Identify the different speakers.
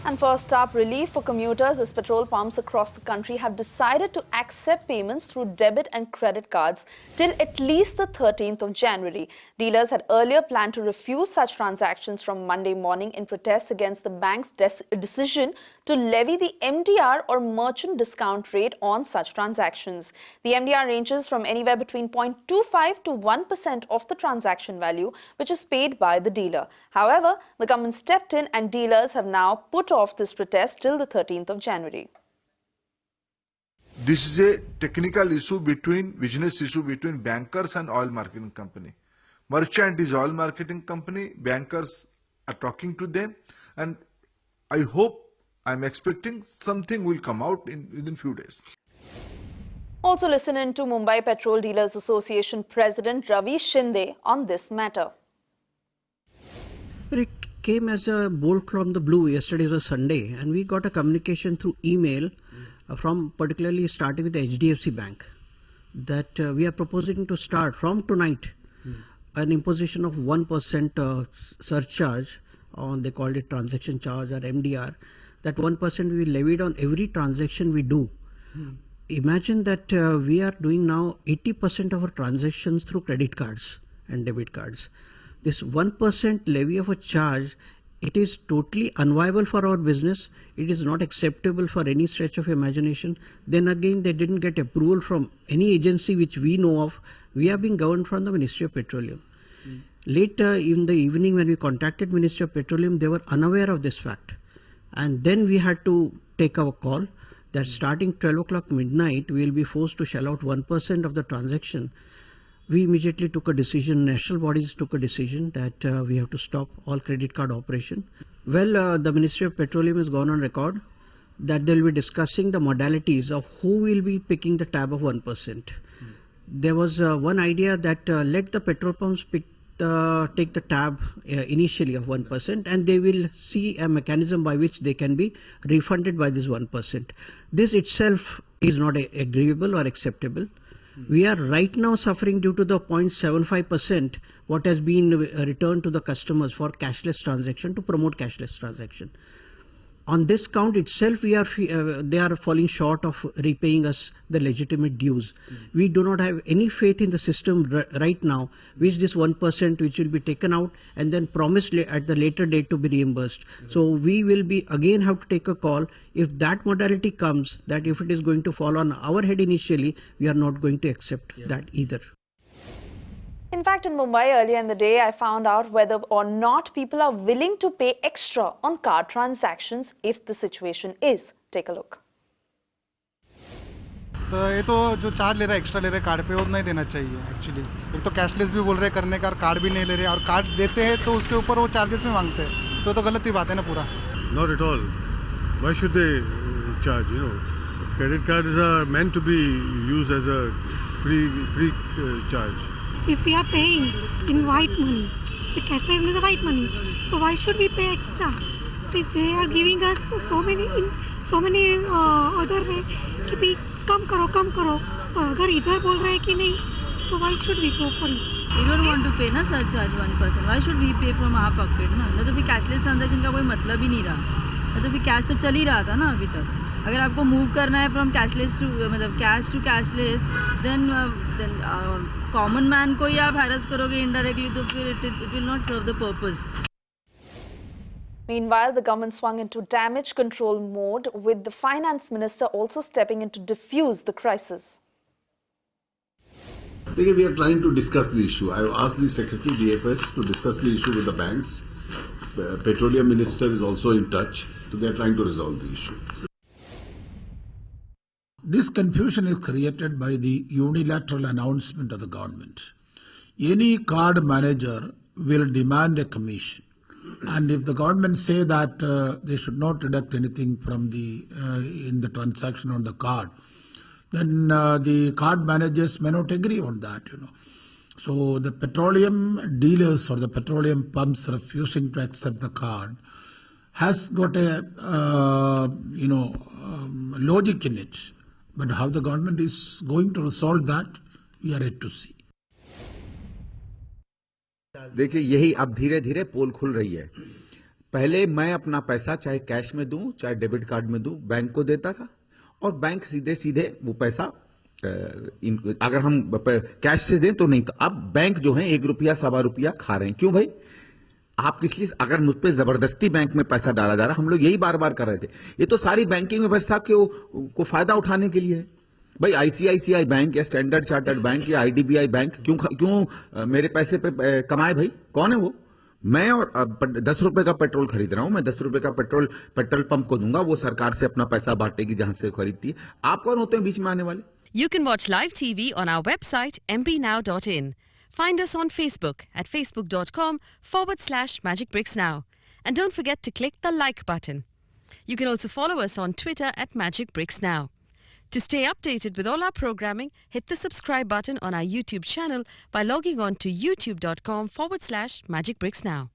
Speaker 1: And first up, relief for commuters as petrol pumps across the country have decided to accept payments through debit and credit cards till at least the 13th of January. Dealers had earlier planned to refuse such transactions from Monday morning in protest against the bank's decision to levy the MDR or merchant discount rate on such transactions. The MDR ranges from anywhere between 0.25 to 1% of the transaction value, which is paid by the dealer. However, the government stepped in and dealers have now put off this protest till the 13th of January.
Speaker 2: This is a technical issue business issue between bankers and oil marketing company. Merchant is oil marketing company, bankers are talking to them, and I'm expecting something will come out within few days.
Speaker 1: Also listen in to Mumbai Petrol Dealers Association President Ravi Shinde on this matter.
Speaker 3: It came as a bolt from the blue. Yesterday was a Sunday, and we got a communication through email from particularly starting with the HDFC Bank that we are proposing to start from tonight an imposition of 1% surcharge on, they called it transaction charge or MDR, that 1% we levied on every transaction we do. Imagine that we are doing now 80% of our transactions through credit cards and debit cards. This 1% levy of a charge, it is totally unviable for our business. It is not acceptable for any stretch of imagination. Then again, they didn't get approval from any agency which we know of. We are being governed from the Ministry of Petroleum. Later in the evening when we contacted Ministry of Petroleum, they were unaware of this fact. And then we had to take our call that starting 12 o'clock midnight, we will be forced to shell out 1% of the transaction. We immediately took a decision, national bodies took a decision that we have to stop all credit card operation. Well, the Ministry of Petroleum has gone on record that they will be discussing the modalities of who will be picking the tab of 1%. There was one idea that let the petrol pumps take the tab initially of 1%, and they will see a mechanism by which they can be refunded by this 1%. This itself is not agreeable or acceptable. We are right now suffering due to the 0.75% what has been returned to the customers for cashless transaction to promote cashless transaction. On this count itself, they are falling short of repaying us the legitimate dues. We do not have any faith in the system right now, which this 1% which will be taken out and then promised at the later date to be reimbursed. So we will be again have to take a call. If that modality comes, that if it is going to fall on our head initially, we are not going to accept that either.
Speaker 1: In fact, in Mumbai earlier in the day, I found out whether or not people are willing to pay extra on card transactions if the situation is. Take a look.
Speaker 4: तो ये तो जो charge ले रहा है extra ले रहे हैं कार्ड पे वो नहीं देना चाहिए एक्चुअली. एक तो कैशलेस भी बोल रहे हैं करने का, कार्ड भी नहीं ले रहे और कार्ड देते हैं तो उसके ऊपर वो चार्जेस में मांगते हैं. तो गलत ही बात है ना पूरा.
Speaker 5: Not at all. Why should they charge? Credit cards are meant to be used as a free charge.
Speaker 6: If we are paying in white money, so cashless means white money. So why should we pay extra? See, they are giving us so many other way कि भी कम करो और अगर इधर बोल रहे हैं कि नहीं तो why should we go for it?
Speaker 7: We don't want to pay ना surcharge 1%. Why should we pay from our pocket ना? ना तो फिर cashless transaction का कोई मतलब ही नहीं रहा. ना तो फिर cash तो चल ही रहा था ना अभी तक. अगर आपको मूव करना है फ्रॉम कैशलेस टू मतलब cash to cashless then common man को ही आप हैरेस करोगे इनडायरेक्टली तो फिर it will not serve the purpose.
Speaker 1: Meanwhile, the government swung into damage control mode, with the finance minister also stepping in to diffuse the crisis.
Speaker 8: We are trying to discuss the issue. I have asked the Secretary DFS to discuss the issue with the banks. Petroleum Minister is also in touch, so they are trying to resolve the issue.
Speaker 9: This confusion is created by the unilateral announcement of the government. Any card manager will demand a commission, and if the government say that they should not deduct anything from in the transaction on the card, then the card managers may not agree on that. So the petroleum dealers or the petroleum pumps refusing to accept the card has got a logic in it. But how the government is going to resolve that, we are yet to see.
Speaker 10: देखिए यही अब धीरे धीरे पोल खुल रही है. पहले मैं अपना पैसा चाहे कैश में दूं चाहे डेबिट कार्ड में दूं बैंक को देता था और बैंक सीधे सीधे वो पैसा अगर हम कैश से दें तो नहीं, तो अब बैंक जो है 1 रुपया सवा रुपया खा रहे हैं। क्यों भाई? आप किस लिए, अगर मुझ पे जबरदस्ती बैंक में पैसा डाला जा रहा, हम लोग यही बार बार कर रहे थे। ये तो सारी बैंकिंग व्यवस्था को फायदा उठाने के लिए है भाई। आईसीआईसीआई बैंक या स्टैंडर्ड चार्टर्ड बैंक या आईडीबीआई बैंक क्यों मेरे पैसे पे कमाए भाई? कौन है वो? मैं और 10 रुपए का पेट्रोल खरीद रहा हूं, मैं 10 रुपए का पेट्रोल पंप को दूंगा, वो सरकार से अपना पैसा बांटेगी जहां से खरीदती है। आप कौन होते हैं बीच में आने वाले?
Speaker 11: You can watch live TV on our website mpnow.in. Find us on Facebook at facebook.com/magicbricksnow. And don't forget to click the like button. You can also follow us on Twitter at magicbricksnow. To stay updated with all our programming, hit the subscribe button on our YouTube channel by logging on to youtube.com/magicbricksnow.